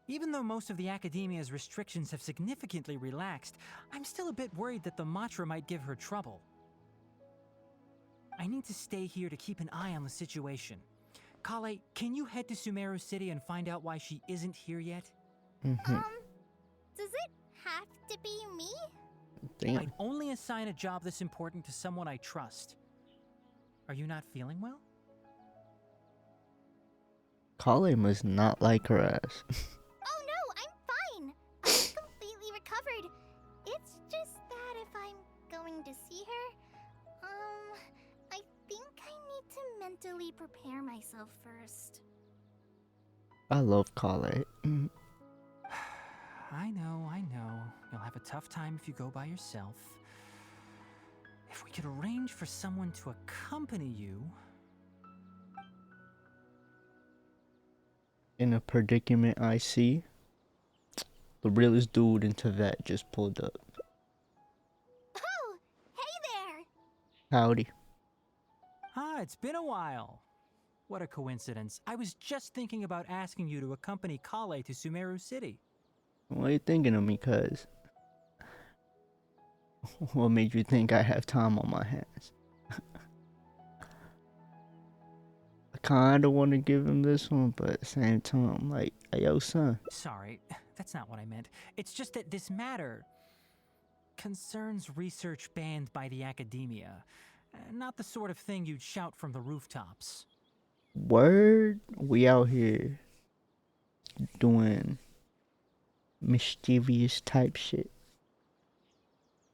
Even though most of the academia's restrictions have significantly relaxed, I'm still a bit worried that the Matra might give her trouble. I need to stay here to keep an eye on the situation. Kale, can you head to Sumeru City and find out why she isn't here yet? Mm-hmm. Does it have to be me? Damn. I'd only assign a job this important to someone I trust. Are you not feeling well? Kale must not like her ass. Oh no, I'm fine. I'm completely recovered. It's just that if I'm going to see her, I think I need to mentally prepare myself first. I love Kale. I know, I know. You'll have a tough time if you go by yourself. If we could arrange for someone to accompany you... In a predicament I see, the realest dude into that just pulled up. Oh, hey there! Howdy. Ah, it's been a while. What a coincidence. I was just thinking about asking you to accompany Kale to Sumeru City. What are you thinking of me, cuz? What made you think I have time on my hands? I kinda wanna give him this one, but at the same time, like, hey, yo, son. Sorry, that's not what I meant. It's just that this matter concerns research banned by the academia. Not the sort of thing you'd shout from the rooftops. Word? We out here doing mischievous type shit.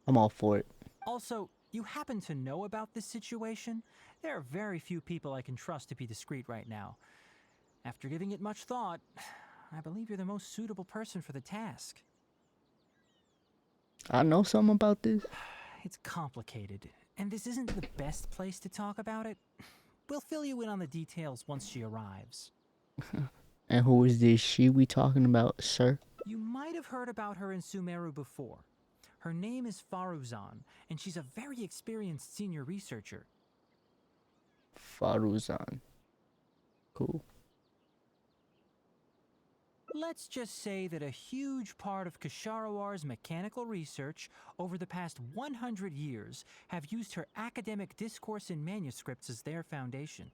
I'm all for it. Also, you happen to know about this situation? There are very few people I can trust to be discreet right now. After giving it much thought, I believe you're the most suitable person for the task. I know something about this. It's complicated, and this isn't the best place to talk about it. We'll fill you in on the details once she arrives. And who is this she we talking about, sir? You might have heard about her in Sumeru before. Her name is Faruzan, and she's a very experienced senior researcher. Faruzan. Cool. Let's just say that a huge part of Kasharawar's mechanical research over the past 100 years have used her academic discourse and manuscripts as their foundation.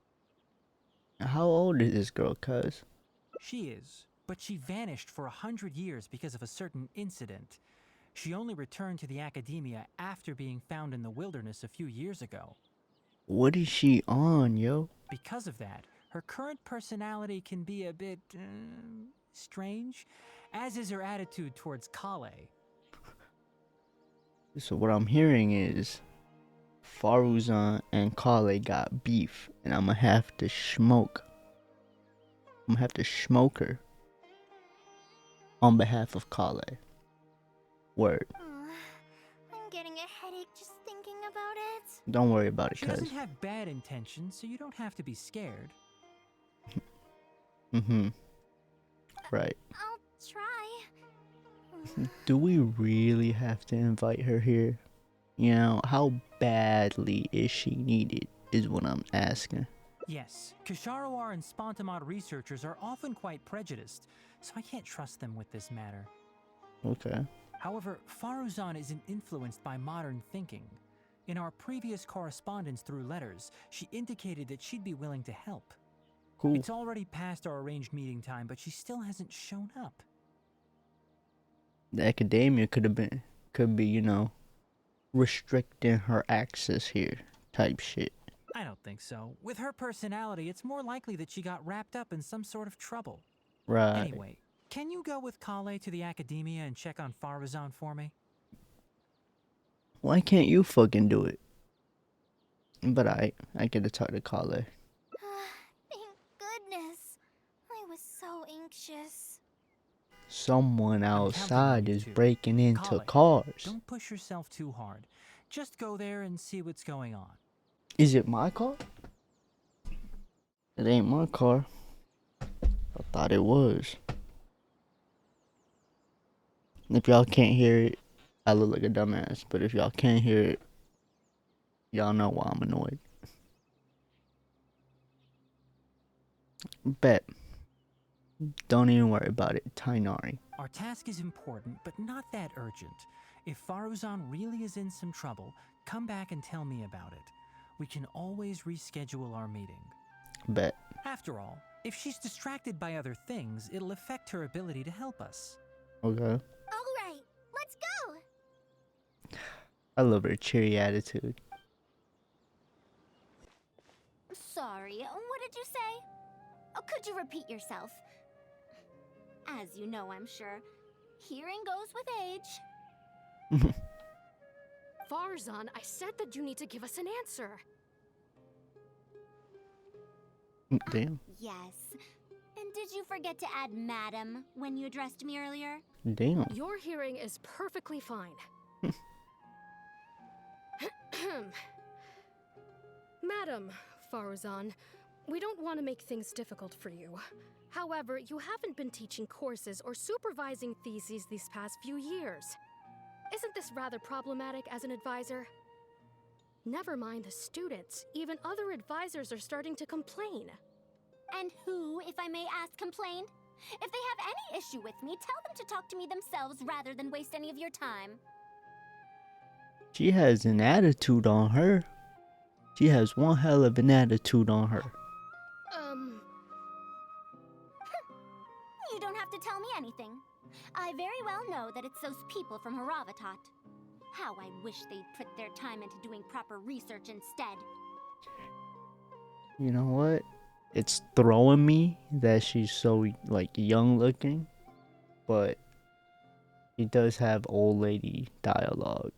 How old is this girl, cuz? She is, but she vanished for 100 years because of a certain incident. She only returned to the academia after being found in the wilderness a few years ago. What is she on, yo? Because of that, her current personality can be a bit strange, as is her attitude towards Kale. So what I'm hearing is Faruzan and Kale got beef, and I'ma have to smoke. I'm gonna have to smoke her on behalf of Kale. Word. I'm getting a headache just thinking about it. Don't worry about it, She cuz. doesn't have bad intentions, so you don't have to be scared. Mm-hmm. Right. I'll try. Do we really have to invite her here? You know, how badly is she needed is what I'm asking. Yes, Kasharawar and Spontamod researchers are often quite prejudiced, so I can't trust them with this matter. Okay. However, Faruzan isn't influenced by modern thinking. In our previous correspondence through letters, she indicated that she'd be willing to help. Cool. It's already past our arranged meeting time, but she still hasn't shown up. The academia could be, you know, restricting her access here type shit. I don't think so. With her personality, it's more likely that she got wrapped up in some sort of trouble. Right. Anyway, can you go with Kale to the academia and check on Faruzan for me? Why can't you fucking do it? But I get to talk to Kale. Thank goodness. I was so anxious. Someone counting on outside you is two. breaking into Kale, cars. Don't push yourself too hard. Just go there and see what's going on. Is it my car? It ain't my car. I thought it was. If y'all can't hear it, I look like a dumbass. But if y'all can't hear it, y'all know why I'm annoyed. Bet. Don't even worry about it, Tainari. Our task is important, but not that urgent. If Faruzan really is in some trouble, come back and tell me about it. We can always reschedule our meeting. Bet. After all, if she's distracted by other things, it'll affect her ability to help us. Okay. All right, let's go. I love her cheery attitude. Sorry, what did you say? Oh, could you repeat yourself? As you know, I'm sure, hearing goes with age. Faruzan, I said that you need to give us an answer. Damn. Yes. And did you forget to add madam when you addressed me earlier? Damn. Your hearing is perfectly fine. Madam Faruzan, we don't want to make things difficult for you. However, you haven't been teaching courses or supervising theses these past few years. Isn't this rather problematic as an advisor? Never mind the students, even other advisors are starting to complain. And who, if I may ask, complained? If they have any issue with me, tell them to talk to me themselves rather than waste any of your time. She has an attitude on her. She has one hell of an attitude on her. You don't have to tell me anything. I very well know that it's those people from Haravatat. How I wish they'd put their time into doing proper research instead. You know what? It's throwing me that she's so, like, young looking. But she does have old lady dialogue.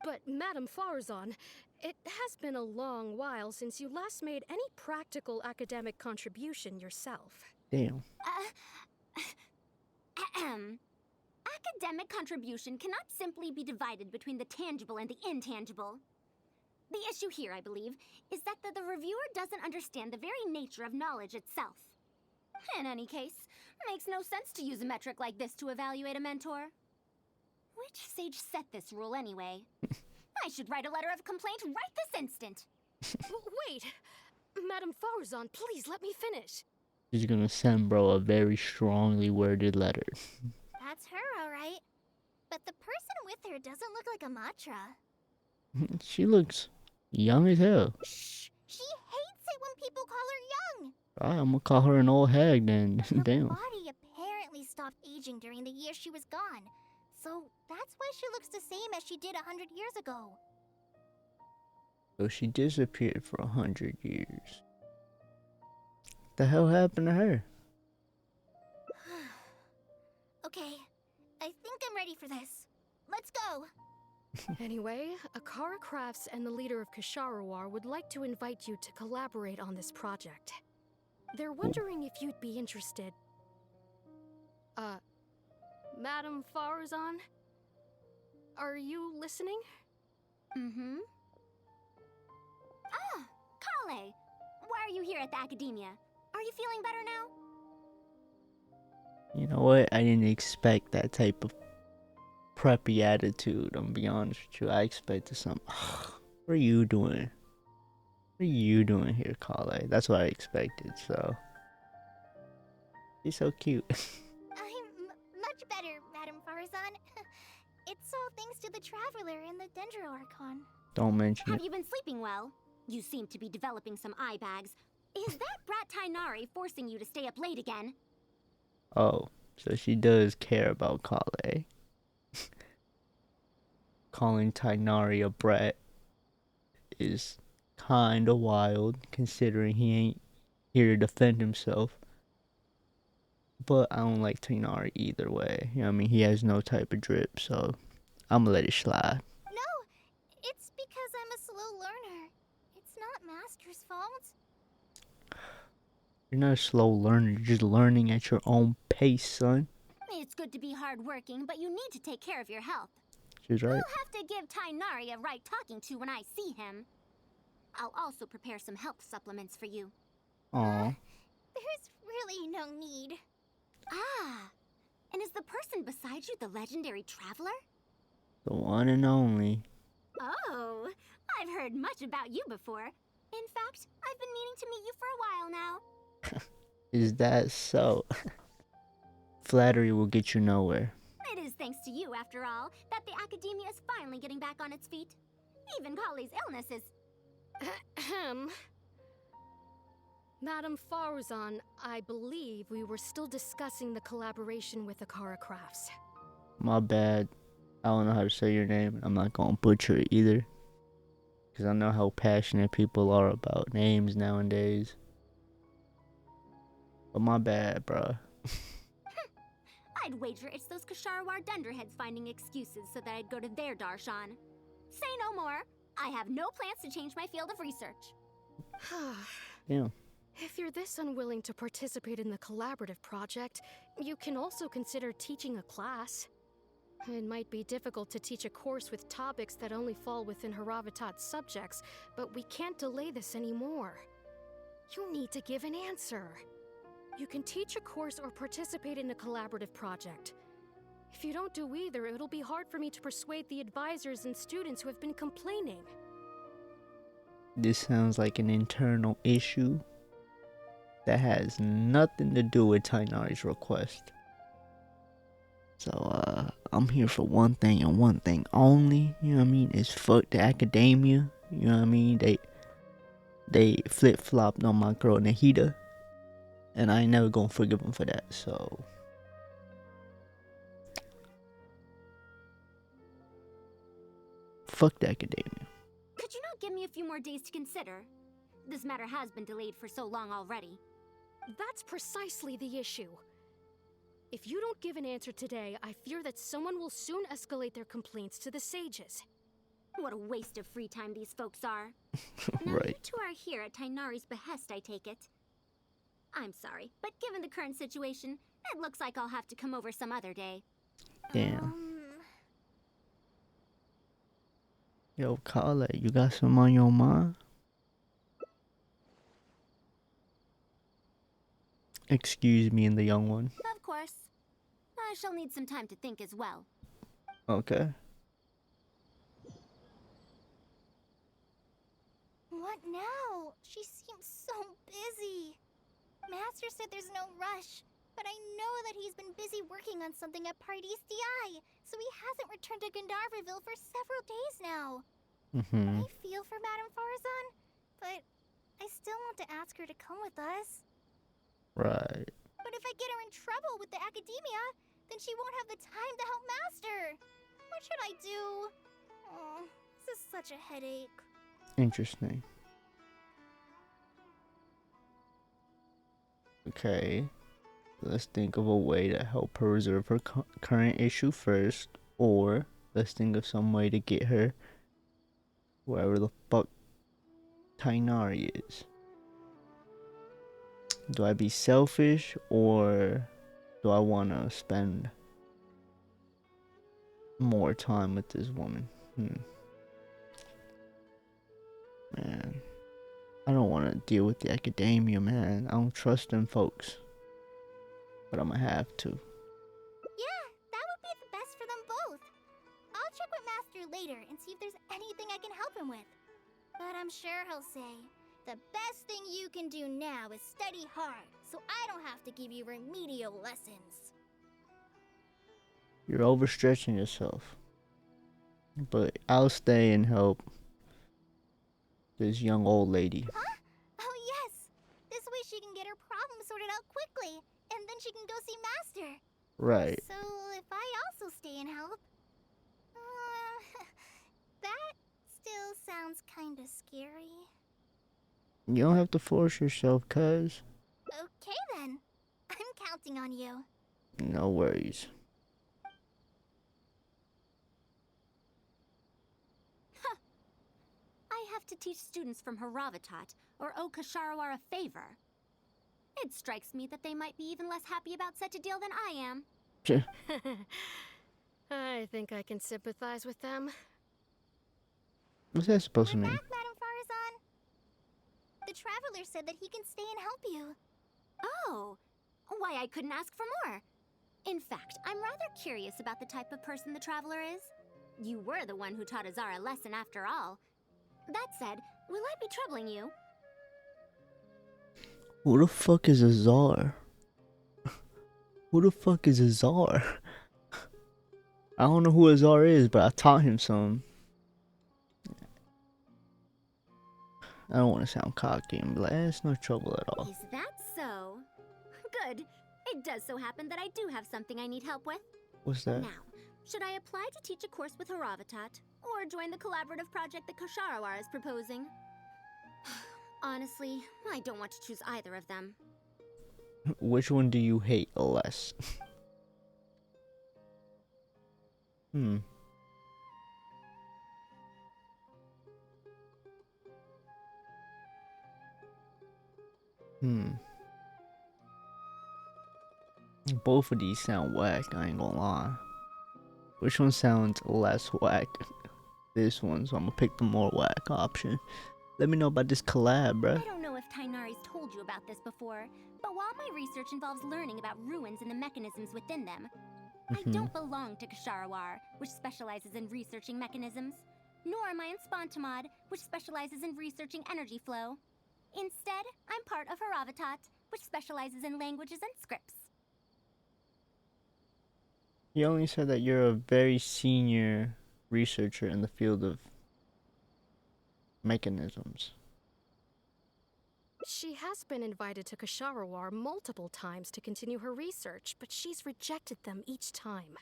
But Madam Faruzan, it has been a long while since you last made any practical academic contribution yourself. Damn. Academic contribution cannot simply be divided between the tangible and the intangible. The issue here, I believe, is that the reviewer doesn't understand the very nature of knowledge itself. In any case, makes no sense to use a metric like this to evaluate a mentor. Which sage set this rule anyway? I should write a letter of complaint right this instant. Wait! Madam Faruzan, please let me finish. She's gonna send bro a very strongly worded letter. That's her, all right. But the person with her doesn't look like a Matra. She looks young as hell. Shh! She hates it when people call her young. I'm gonna call her an old hag then. Her Damn. body apparently stopped aging during the year she was gone. So that's why she looks the same as she did 100 years ago. So she disappeared for 100 years. The hell happened to her? Okay, I think I'm ready for this. Let's go. Anyway, Akara Crafts and the leader of Kasharawar would like to invite you to collaborate on this project. They're wondering if you'd be interested. Madam Faruzan? Are you listening? Mm-hmm. Ah, Kale! Why are you here at the academia? Are you feeling better now? You know what? I didn't expect that type of preppy attitude. I'm gonna be honest with you. I expected some. What are you doing? What are you doing here, Kale? That's what I expected. So she's so cute. I'm much better, Madam Faruzan. It's all thanks to the Traveler and the Dendro Archon. Don't mention Have it. you been sleeping well? You seem to be developing some eye bags. Is that brat Tainari forcing you to stay up late again? Oh, so she does care about Kale. Calling Tainari a brat is kinda wild, considering he ain't here to defend himself. But I don't like Tainari either way. You know what I mean? He has no type of drip, so I'm gonna let it slide. No, it's because I'm a slow learner. It's not Master's fault. You're not a slow learner, you're just learning at your own pace, son. It's good to be hardworking, but you need to take care of your health. She's right. I'll have to give Tainari a right talking to when I see him. I'll also prepare some health supplements for you. Aw. There's really no need. Ah, and is the person beside you the legendary Traveler? The one and only. Oh, I've heard much about you before. In fact, I've been meaning to meet you for a while now. Is that so? Flattery will get you nowhere. It is thanks to you, after all, that the academia is finally getting back on its feet. Even Kali's illness is... Ahem. Madam Faruzan, I believe we were still discussing the collaboration with Akara Crafts. My bad. I don't know how to say your name. I'm not gonna butcher it either. Because I know how passionate people are about names nowadays. But my bad, bruh. I'd wager it's those Kasharawar dunderheads finding excuses so that I'd go to their darshan. Say no more. I have no plans to change my field of research. Yeah. If you're this unwilling to participate in the collaborative project, you can also consider teaching a class. It might be difficult to teach a course with topics that only fall within Haravatat's subjects, but we can't delay this anymore. You need to give an answer. You can teach a course or participate in a collaborative project. If you don't do either, it'll be hard for me to persuade the advisors and students who have been complaining. This sounds like an internal issue that has nothing to do with Tainari's request. So, I'm here for one thing and one thing only, you know what I mean? Is fuck the academia, you know what I mean? They flip-flopped on my girl Nahida, and I ain't never gonna forgive them for that, so... Fuck the academia. Could you not give me a few more days to consider? This matter has been delayed for so long already. That's precisely the issue. If you don't give an answer today, I fear that someone will soon escalate their complaints to the sages. What a waste of free time these folks are. Now Right. you two are here at Tainari's behest, I take it. I'm sorry, but given the current situation, it looks like I'll have to come over some other day. Damn. Yo, Kale, you got some on your mind? Excuse me and the young one. Of course. I shall need some time to think as well. Okay. What now? She seems so busy. Master said there's no rush, but I know that he's been busy working on something at Pardis DI, so he hasn't returned to Gandharvaville for several days now. I feel for Madame Faruzan, but I still want to ask her to come with us. Right. But if I get her in trouble with the academia, then she won't have the time to help Master. What should I do? Oh, this is such a headache. Interesting. Okay. Let's think of a way to help her resolve her current issue first, or let's think of some way to get her wherever the fuck Tainari is. Do I be selfish, or do I want to spend more time with this woman? Man, I don't want to deal with the academia, man. I don't trust them folks. But I'm gonna have to. Yeah, that would be the best for them both. I'll check with Master later and see if there's anything I can help him with. But I'm sure he'll say, the best thing you can do now is study hard, so I don't have to give you remedial lessons. You're overstretching yourself. But I'll stay and help this young old lady. Huh? Oh yes! This way she can get her problem sorted out quickly, and then she can go see Master. Right. So if I also stay and help... that still sounds kinda scary. You don't have to force yourself, cuz. Okay then. I'm counting on you. No worries. I have to teach students from Haravatat, or owe Kasharawar a favor. It strikes me that they might be even less happy about such a deal than I am. I think I can sympathize with them. What's that supposed to We're mean? back, Madame Faruzan. The Traveler said that he can stay and help you. Oh, why I couldn't ask for more. In fact, I'm rather curious about the type of person the Traveler is. You were the one who taught Azar a lesson after all. That said, will I be troubling you? Who the fuck is a czar? Who the fuck is a czar? I don't know who a czar is, but I taught him some. I don't want to sound cocky and be like, it's no trouble at all. Is that so? Good. It does so happen that I do have something I need help with. What's that? Now, should I apply to teach a course with Haravatat, or join the collaborative project that Kosharawar is proposing? Honestly, I don't want to choose either of them. Which one do you hate less? Hmm. Both of these sound whack, I ain't gonna lie. Which one sounds less whack? This one, so I'm gonna pick the more whack option. Let me know about this collab, bruh. I don't know if Tainari's told you about this before, but while my research involves learning about ruins and the mechanisms within them, I don't belong to Kosharawar, which specializes in researching mechanisms, nor am I in Spontamod, which specializes in researching energy flow. Instead, I'm part of Haravatat, which specializes in languages and scripts. You only said that you're a very senior researcher in the field of mechanisms. She has been invited to Kosharawar multiple times to continue her research, but she's rejected them each time.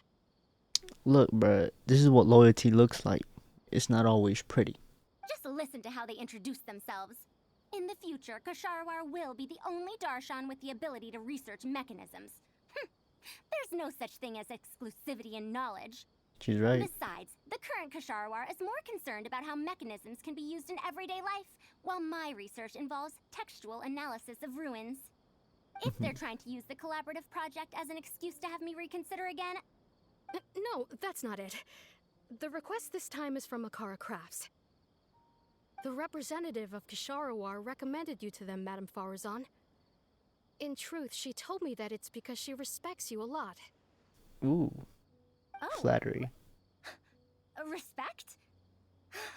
Look, bruh, this is what loyalty looks like. It's not always pretty. Just listen to how they introduce themselves. In the future, Kosharawar will be the only Darshan with the ability to research mechanisms. There's no such thing as exclusivity in knowledge. She's right. Besides, the current Kosharawar is more concerned about how mechanisms can be used in everyday life, while my research involves textual analysis of ruins. If they're trying to use the collaborative project as an excuse to have me reconsider again... No, that's not it. The request this time is from Akara Crafts. The representative of Kosharawar recommended you to them, Madame Faruzan. In truth, she told me that it's because she respects you a lot. Ooh, Oh, flattery. respect?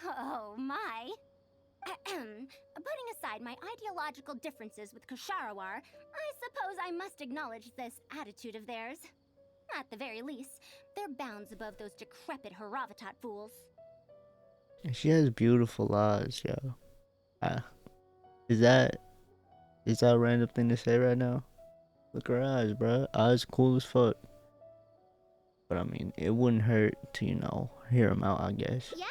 Oh, my. Putting aside my ideological differences with Kosharawar, I suppose I must acknowledge this attitude of theirs. At the very least, they're bounds above those decrepit Haravatat fools. She has beautiful eyes, yo. Is that a random thing to say right now? Look at her eyes, bruh. Eyes cool as fuck. But I mean, it wouldn't hurt to, hear them out, I guess. Yeah,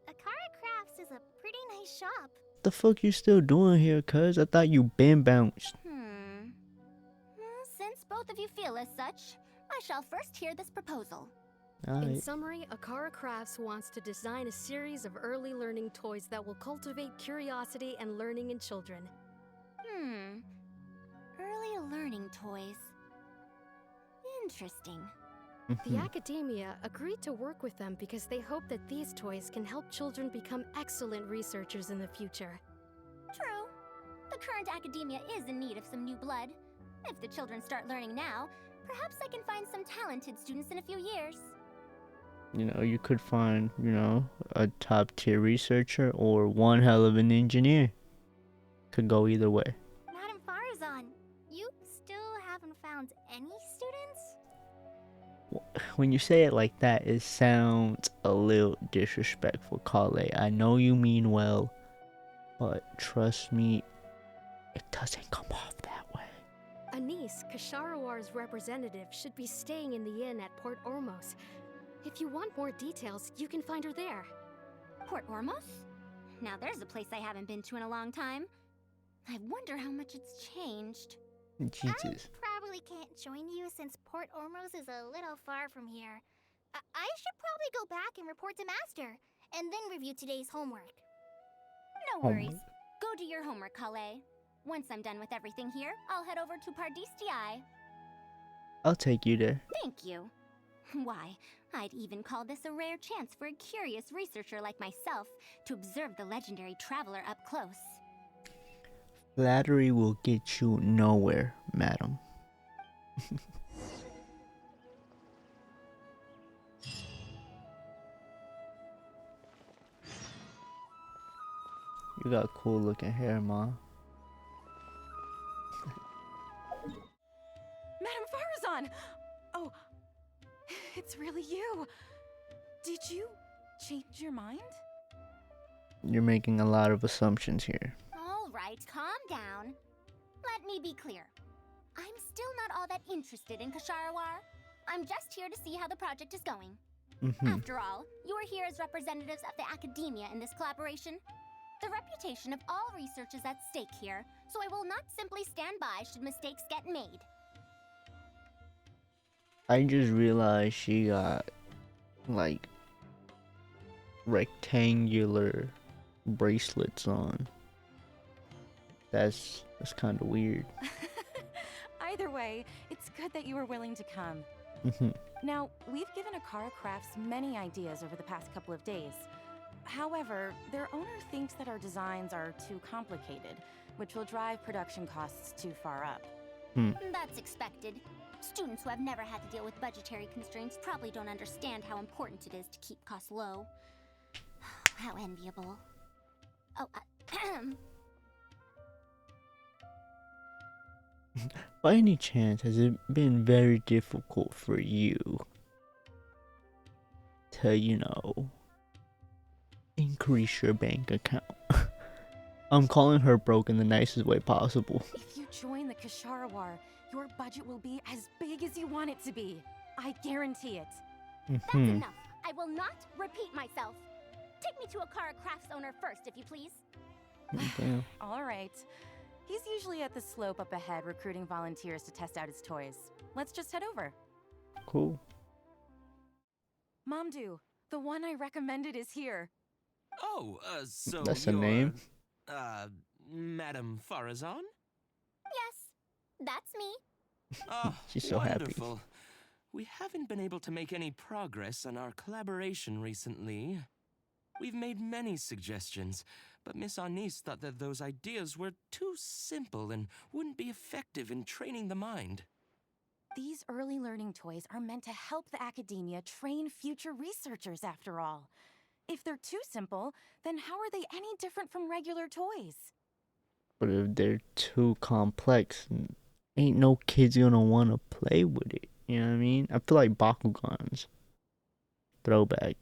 Akara Crafts is a pretty nice shop. The fuck you still doing here, cuz? I thought you been bounced. Well, since both of you feel as such, I shall first hear this proposal. In Alright. summary, Akara Crafts wants to design a series of early learning toys that will cultivate curiosity and learning in children. Early learning toys. Interesting. The academia agreed to work with them because they hope that these toys can help children become excellent researchers in the future. True. The current academia is in need of some new blood. If the children start learning now, perhaps I can find some talented students in a few years. You could find, a top tier researcher or one hell of an engineer. Could go either way. Madame Faruzan, you still haven't found any students? When you say it like that, it sounds a little disrespectful, Kale. I know you mean well, but trust me, it doesn't come off that way. Anise, Kasharawar's representative, should be staying in the inn at Port Ormos. If you want more details, you can find her there. Port Ormos? Now there's a place I haven't been to in a long time. I wonder how much it's changed. Jesus. Probably can't join you since Port Ormos is a little far from here. I should probably go back and report to Master, and then review today's homework. No worries. Go do your homework, Kale. Once I'm done with everything here, I'll head over to Pardistii. I'll take you there. Thank you. Why, I'd even call this a rare chance for a curious researcher like myself to observe the legendary traveler up close. Flattery will get you nowhere, madam. You got cool looking hair, Ma. it's really you. Did you change your mind? You're making a lot of assumptions here. All right, calm down. Let me be clear. I'm still not all that interested in Kasharawar. I'm just here to see how the project is going. After all, you are here as representatives of the academia in this collaboration. The reputation of all research is at stake here, so I will not simply stand by should mistakes get made. I just realized she got like rectangular bracelets on. That's kind of weird. Either way, it's good that you were willing to come. Now, we've given Akara Crafts many ideas over the past couple of days. However, their owner thinks that our designs are too complicated, which will drive production costs too far up. That's expected. Students who have never had to deal with budgetary constraints probably don't understand how important it is to keep costs low. How enviable. Oh, By any chance, has it been very difficult for you to, increase your bank account? I'm calling her broke in the nicest way possible. If you join the Kasharawar, your budget will be as big as you want it to be. I guarantee it. that's enough. I will not repeat myself. Take me to Akara Crafts owner first, if you please. Damn. All right. He's usually at the slope up ahead recruiting volunteers to test out his toys. Let's just head over. Cool. Mamdu, the one I recommended is here. Oh, so That's a you're, name? Madam Faruzan? Yes, that's me. Oh, She's so happy. wonderful. We haven't been able to make any progress on our collaboration recently. We've made many suggestions, but Miss Anis thought that those ideas were too simple and wouldn't be effective in training the mind. These early learning toys are meant to help the academia train future researchers, after all. If they're too simple, then how are they any different from regular toys? But if they're too complex, ain't no kids gonna wanna play with it. You know what I mean? I feel like Bakugans. Throwback.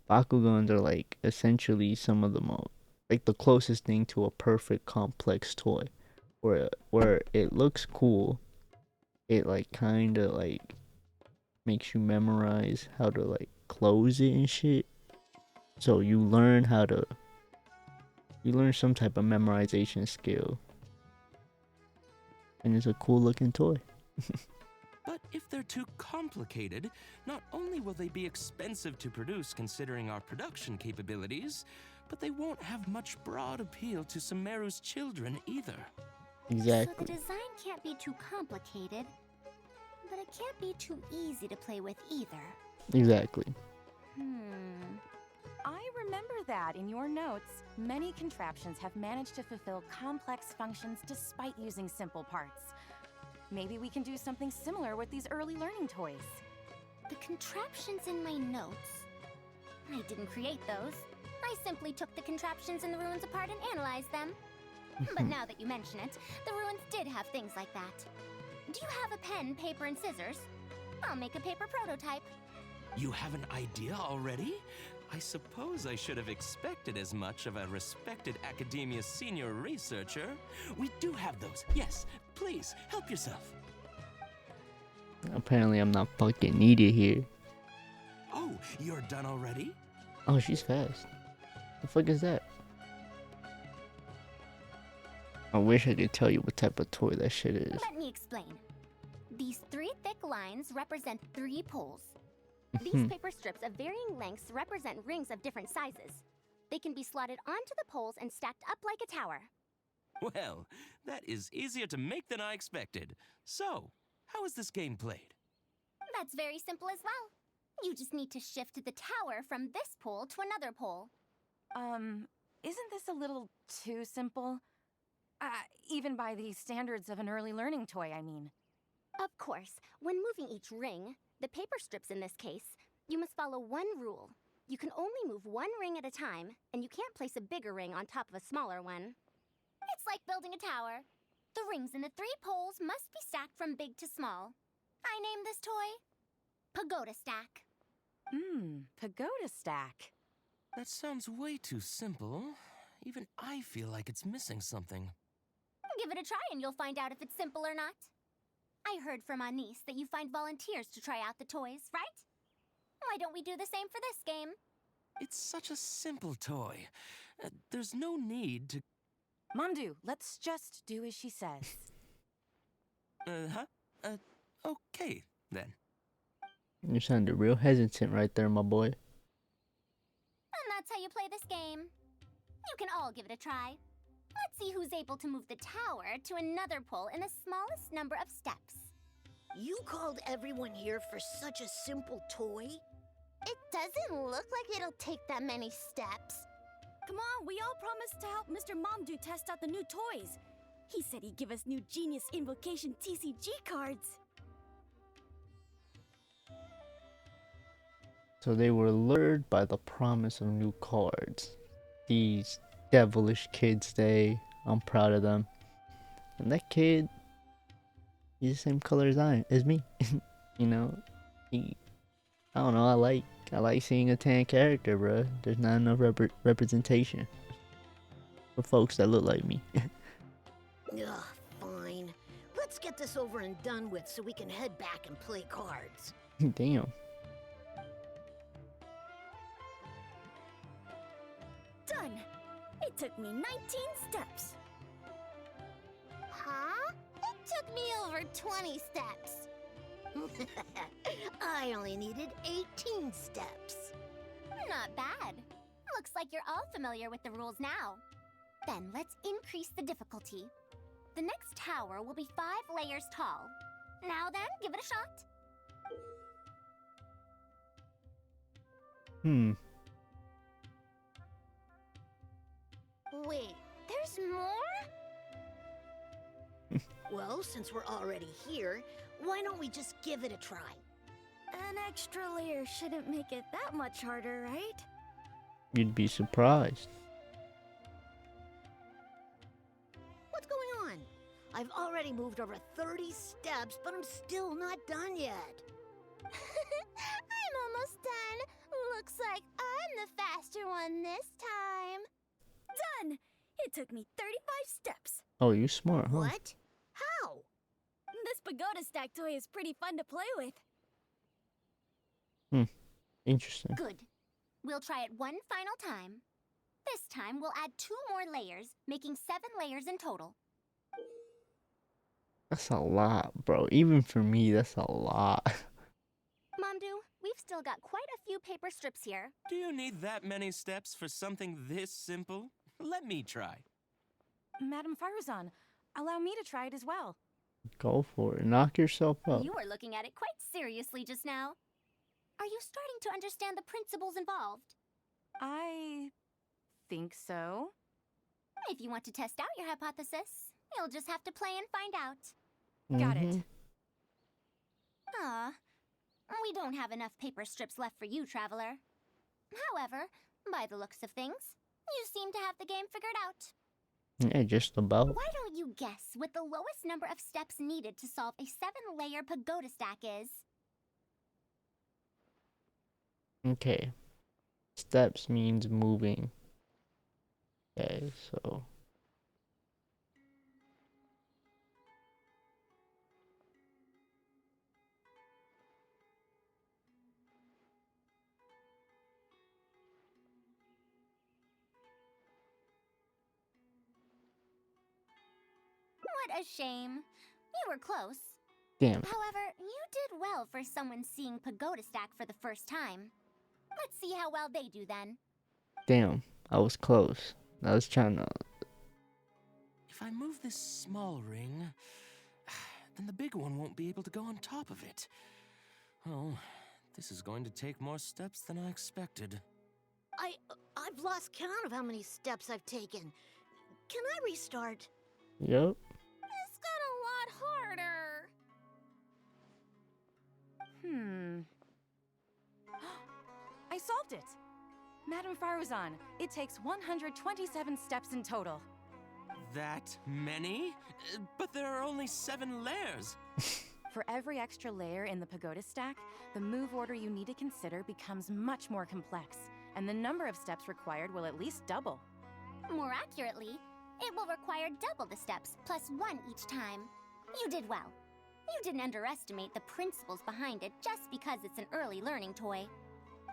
Bakugans are like essentially some of the most, like the closest thing to a perfect complex toy, where it looks cool. It like kind of like makes you memorize how to like close it and shit. So you learn some type of memorization skill, and it's a cool looking toy. But if they're too complicated, not only will they be expensive to produce considering our production capabilities, but they won't have much broad appeal to Sumeru's children either. Exactly. So the design can't be too complicated, but it can't be too easy to play with either. Exactly. I remember that in your notes, many contraptions have managed to fulfill complex functions despite using simple parts. Maybe we can do something similar with these early learning toys. The contraptions in my notes? I didn't create those. I simply took the contraptions in the ruins apart and analyzed them. But now that you mention it, the ruins did have things like that. Do you have a pen, paper, and scissors? I'll make a paper prototype. You have an idea already? I suppose I should have expected as much of a respected academia senior researcher. We do have those. Yes, please, help yourself. Apparently I'm not fucking needed here. Oh, you're done already? Oh, she's fast. The fuck is that? I wish I could tell you what type of toy that shit is. Let me explain. These 3 thick lines represent 3 poles. These paper strips of varying lengths represent rings of different sizes. They can be slotted onto the poles and stacked up like a tower. Well, that is easier to make than I expected. So, how is this game played? That's very simple as well. You just need to shift the tower from this pole to another pole. Isn't this a little too simple? Even by the standards of an early learning toy, I mean. Of course, when moving each ring, the paper strips in this case, you must follow one rule. You can only move one ring at a time, and you can't place a bigger ring on top of a smaller one. It's like building a tower. The rings in the 3 poles must be stacked from big to small. I named this toy pagoda stack. Pagoda stack. That sounds way too simple. Even I feel like it's missing something. Give it a try and you'll find out if it's simple or not. I heard from Anise that you find volunteers to try out the toys, right? Why don't we do the same for this game? It's such a simple toy. There's no need to... Mamdu, let's just do as she says. Okay, then. You sounded real hesitant right there, my boy. And that's how you play this game. You can all give it a try. Let's see who's able to move the tower to another pole in the smallest number of steps. You called everyone here for such a simple toy? It doesn't look like it'll take that many steps. Come on, we all promised to help Mr. Mamdu test out the new toys. He said he'd give us new Genius Invocation TCG cards. So they were lured by the promise of new cards. These devilish kids, I'm proud of them. And that kid, he's the same color as me. You know, I don't know, I like seeing a tan character, bro. There's not enough representation for folks that look like me. Ugh, fine. Let's get this over and done with so we can head back and play cards. Damn. Done! It took me 19 steps. Huh? It took me over 20 steps. I only needed 18 steps. Not bad. Looks like you're all familiar with the rules now. Then let's increase the difficulty. The next tower will be 5 layers tall. Now then, give it a shot. Wait, there's more? Well, since we're already here, why don't we just give it a try? An extra layer shouldn't make it that much harder, right? You'd be surprised. What's going on? I've already moved over 30 steps, but I'm still not done yet. I'm almost done. Looks like I'm the faster one this time. Done! It took me 35 steps. Oh, you smart, huh? What? How? This pagoda stack toy is pretty fun to play with. Interesting. Good. We'll try it one final time. This time, we'll add 2 more layers, making 7 layers in total. That's a lot, bro. Even for me, that's a lot. Mamdu, we've still got quite a few paper strips here. Do you need that many steps for something this simple? Let me try. Madam Faruzan, allow me to try it as well. Go for it. Knock yourself up. You were looking at it quite seriously just now. Are you starting to understand the principles involved? I think so. If you want to test out your hypothesis, you'll just have to play and find out. Got it. We don't have enough paper strips left for you, Traveler. However, by the looks of things, you seem to have the game figured out. Yeah, just about. Why don't you guess what the lowest number of steps needed to solve a 7-layer pagoda stack is? Okay. Steps means moving. Okay, so. What a shame. You were close. Damn. However, you did well for someone seeing pagoda stack for the first time. Let's see how well they do then. Damn. I was close. I was trying to. If I move this small ring, then the big one won't be able to go on top of it. Oh, this is going to take more steps than I expected. I've lost count of how many steps I've taken. Can I restart? Yep. This got a lot harder. I solved it! Madam Faruzan, it takes 127 steps in total. That many? But there are only 7 layers. For every extra layer in the pagoda stack, the move order you need to consider becomes much more complex, and the number of steps required will at least double. More accurately, it will require double the steps, plus 1 each time. You did well. You didn't underestimate the principles behind it just because it's an early learning toy.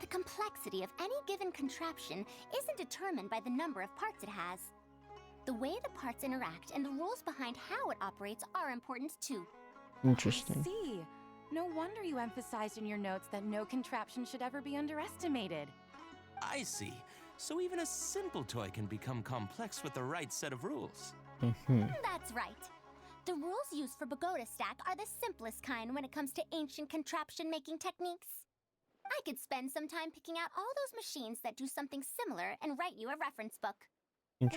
The complexity of any given contraption isn't determined by the number of parts it has. The way the parts interact and the rules behind how it operates are important too. Interesting. I see. No wonder you emphasized in your notes that no contraption should ever be underestimated. I see. So even a simple toy can become complex with the right set of rules. That's right. The rules used for Pagoda Stack are the simplest kind when it comes to ancient contraption making techniques. I could spend some time picking out all those machines that do something similar and write you a reference book.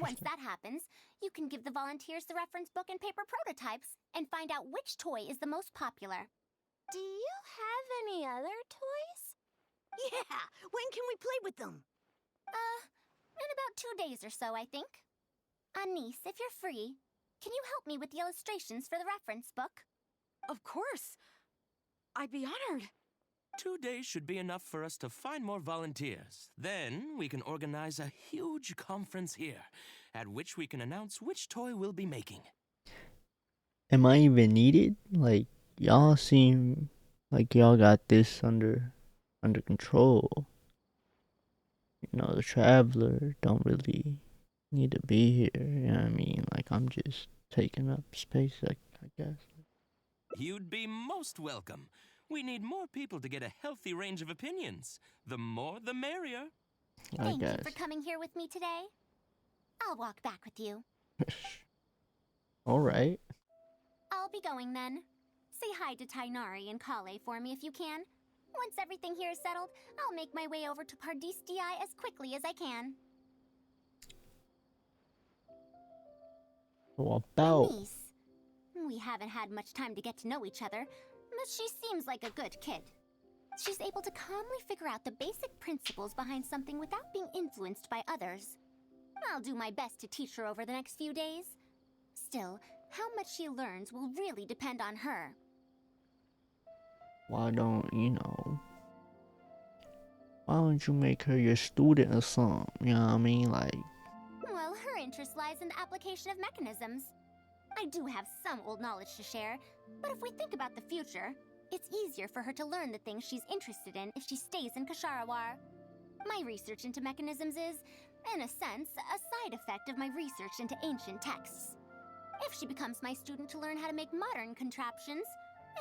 Once that happens, you can give the volunteers the reference book and paper prototypes and find out which toy is the most popular. Do you have any other toys? Yeah, when can we play with them? In about 2 days or so, I think. Anise, if you're free, can you help me with the illustrations for the reference book? Of course. I'd be honored. 2 days should be enough for us to find more volunteers. Then we can organize a huge conference here, at which we can announce which toy we'll be making. Am I even needed? Like, y'all seem like y'all got this under control. You know, the traveler don't really need to be here. You know what I mean? Like, I'm just taking up space, I guess. You'd be most welcome. We need more people to get a healthy range of opinions. The more, the merrier. Thank you for coming here with me today. I'll walk back with you. All right. I'll be going then. Say hi to Tainari and Kale for me if you can. Once everything here is settled, I'll make my way over to Pardis DI as quickly as I can. So about Niece. We haven't had much time to get to know each other, but she seems like a good kid. She's able to calmly figure out the basic principles behind something without being influenced by others. I'll do my best to teach her over the next few days. Still, how much she learns will really depend on her. why don't you make her your student or something? You know what I mean? Like, Well, her interest lies in the application of mechanisms. I do have some old knowledge to share, but if we think about the future, it's easier for her to learn the things she's interested in if she stays in Kasharawar. My research into mechanisms is, in a sense, a side effect of my research into ancient texts. If she becomes my student to learn how to make modern contraptions,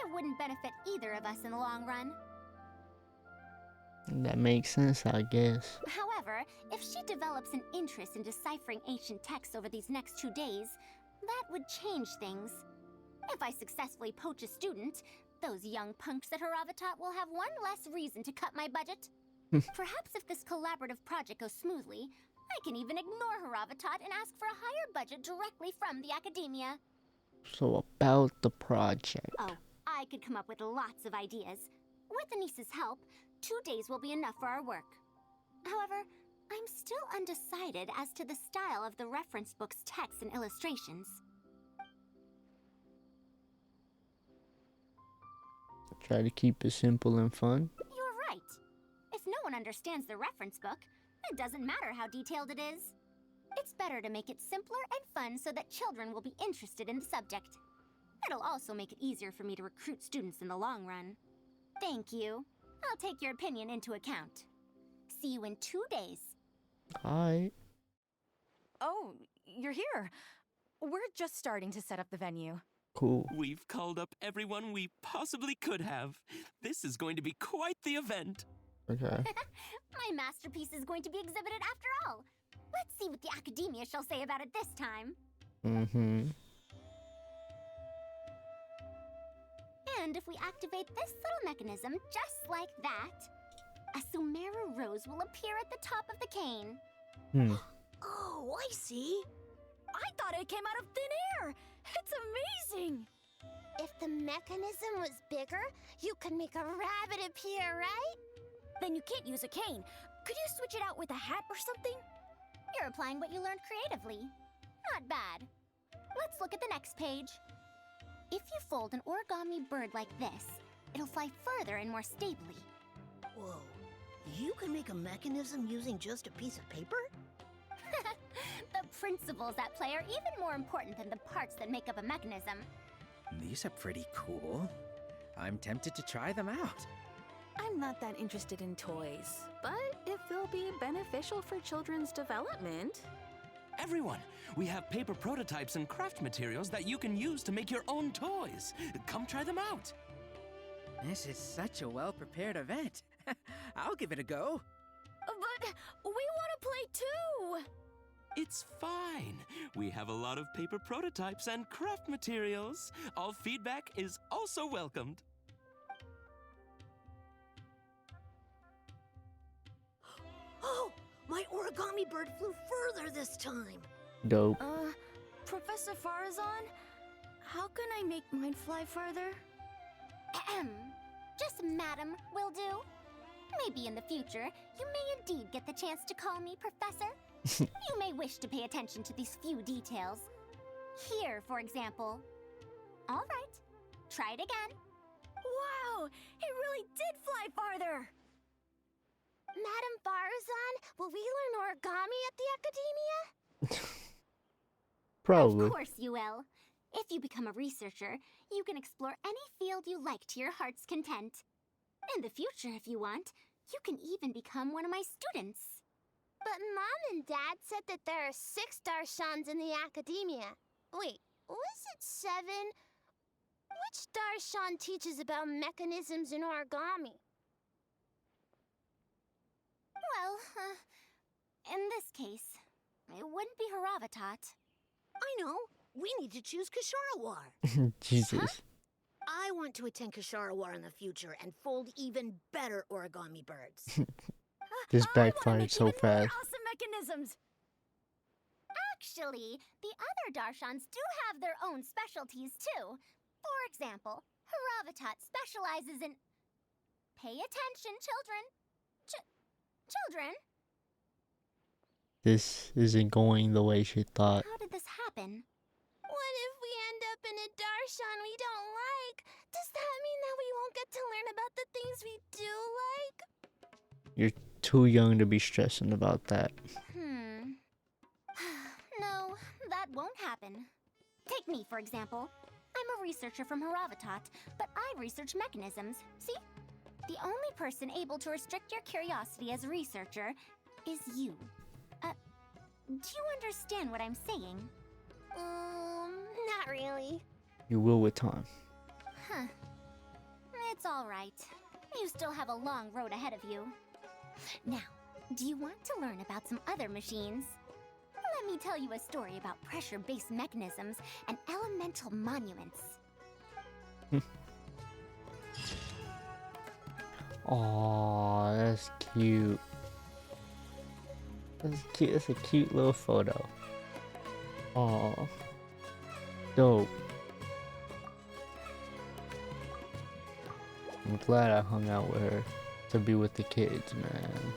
it wouldn't benefit either of us in the long run. that makes sense, I guess. However, if she develops an interest in deciphering ancient texts over these next 2 days, that would change things. If I successfully poach a student, those young punks at Haravatat will have one less reason to cut my budget. Perhaps if this collaborative project goes smoothly, I can even ignore Haravatat and ask for a higher budget directly from the academia. So about the project. Oh, I could come up with lots of ideas. With Anisa's help, 2 days will be enough for our work. However, I'm still undecided as to the style of the reference book's text and illustrations. Try to keep it simple and fun. You're right. If no one understands the reference book, it doesn't matter how detailed it is. It's better to make it simpler and fun so that children will be interested in the subject. It'll also make it easier for me to recruit students in the long run. Thank you. I'll take your opinion into account. See you in 2 days. Alright. Oh, you're here. We're just starting to set up the venue. Cool. We've called up everyone we possibly could have. This is going to be quite the event. Okay. My masterpiece is going to be exhibited after all. Let's see what the academia shall say about it this time. And if we activate this little mechanism just like that, a Sumeru rose will appear at the top of the cane. Oh, I see. I thought it came out of thin air! It's amazing! If the mechanism was bigger, you could make a rabbit appear, right? Then you can't use a cane. Could you switch it out with a hat or something? You're applying what you learned creatively. Not bad. Let's look at the next page. If you fold an origami bird like this, it'll fly further and more stably. Whoa. You can make a mechanism using just a piece of paper? The principles at play are even more important than the parts that make up a mechanism. These are pretty cool. I'm tempted to try them out. I'm not that interested in toys, but if they'll be beneficial for children's development. Everyone, we have paper prototypes and craft materials that you can use to make your own toys. Come try them out. This is such a well-prepared event. I'll give it a go. But we want to play too! It's fine. We have a lot of paper prototypes and craft materials. All feedback is also welcomed. Oh, my origami bird flew further this time. Dope. Professor Faruzan, how can I make mine fly further? Ahem. Just madam will do. Maybe in the future, you may indeed get the chance to call me Professor. You may wish to pay attention to these few details. Here, for example. All right, try it again. Wow, it really did fly farther! Madam Faruzan, will we learn origami at the academia? Probably. Of course you will. If you become a researcher, you can explore any field you like to your heart's content. In the future, if you want, you can even become one of my students. But Mom and Dad said that there are 6 Darshans in the academia. Wait, was it 7? Which Darshan teaches about mechanisms in origami? Well, in this case, it wouldn't be Haravatat. I know. We need to choose Kasharawar. Jesus. I want to attend Kasharawar in the future and fold even better origami birds. This I wanna backfired make so even more fast. awesome mechanisms! Actually, the other Darshans do have their own specialties too. For example, Haravatat specializes in... Pay attention, children. Children, This isn't going the way she thought. how did this happen? What if we end up in a Darshan we don't like? Does that mean that we won't get to learn about the things we do like? You're too young to be stressing about that. No, that won't happen. Take me, for example. I'm a researcher from Haravatat, but I research mechanisms. See? The only person able to restrict your curiosity as a researcher is you. Do you understand what I'm saying? Not really. You will with time. Huh. It's all right. You still have a long road ahead of you. Now, do you want to learn about some other machines? Let me tell you a story about pressure-based mechanisms and elemental monuments. Aw, that's cute. That's cute. That's a cute little photo. Aw. Dope. I'm glad I hung out with her to be with the kids, man.